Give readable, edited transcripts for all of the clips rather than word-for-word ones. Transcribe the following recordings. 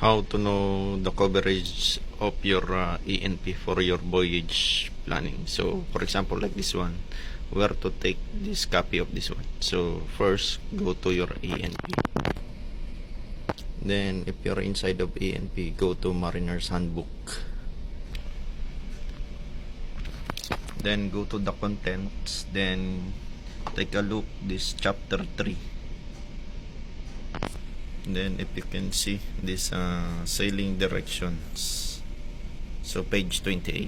How to know the coverage of your ENP for your voyage planning. So for example, like this one, where to take this copy of this one. So first, go to your ENP. Then if you're inside of ENP, go to Mariner's Handbook. Then go to the contents. Then take a look this chapter 3. Then if you can see this sailing directions, so page 28.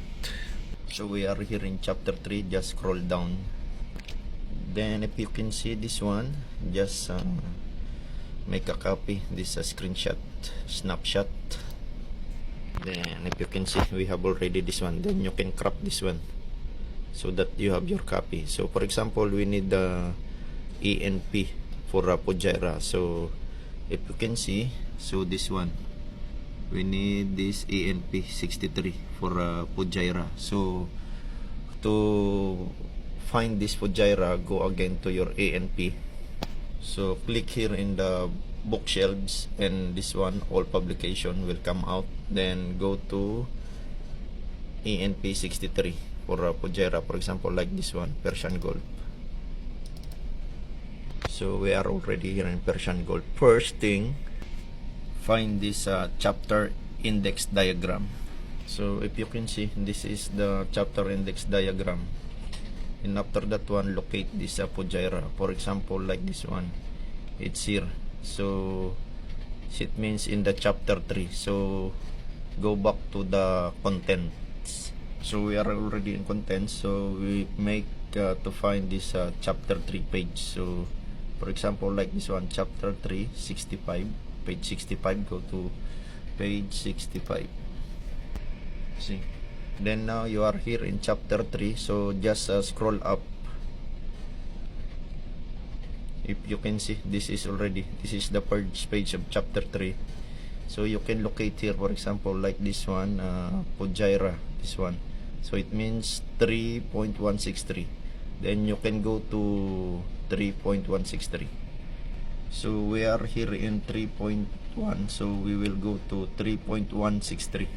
So we are here in chapter 3. Just scroll down. Then if you can see this one, just make a copy. This screenshot, snapshot. Then if you can see, we have already this one. Then you can crop this one so that you have your copy. So for example, we need the ENP for Fujairah. So if you can see, so this one, we need this ENP 63 for Fujairah. So to find this Fujairah, go again to your ENP. So click here in the bookshelves, and this one, all publication will come out. Then go to ENP 63 for Fujairah, for example like this one, Persian Gulf. So we are already here in Persian Gulf. First thing, find this chapter index diagram. So if you can see, this is the chapter index diagram. And after that one, locate this Fujairah. For example like this one, it's here. So it means in the chapter 3. So go back to the contents. So we are already in contents. So we make to find this chapter 3 page. So for example like this one, chapter 3, 65, page 65. Go to page 65. See, then now you are here in chapter 3. So just scroll up. If you can see, this is the first page of chapter 3. So you can locate here, for example like this one, Fujairah, this one. So it means 3.163. Then you can go to 3.163. So we are here in 3.1. So we will go to 3.163.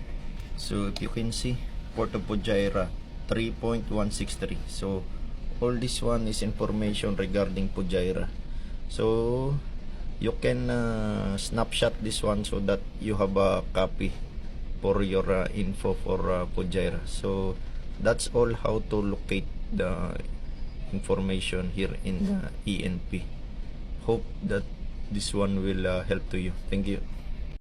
So if you can see, Port of Fujairah, 3.163. So all this one is information regarding Fujairah. So you can snapshot this one so that you have a copy for your info for Fujairah. So that's all how to locate the information here in the ENP. Hope that this one will help to you. Thank you.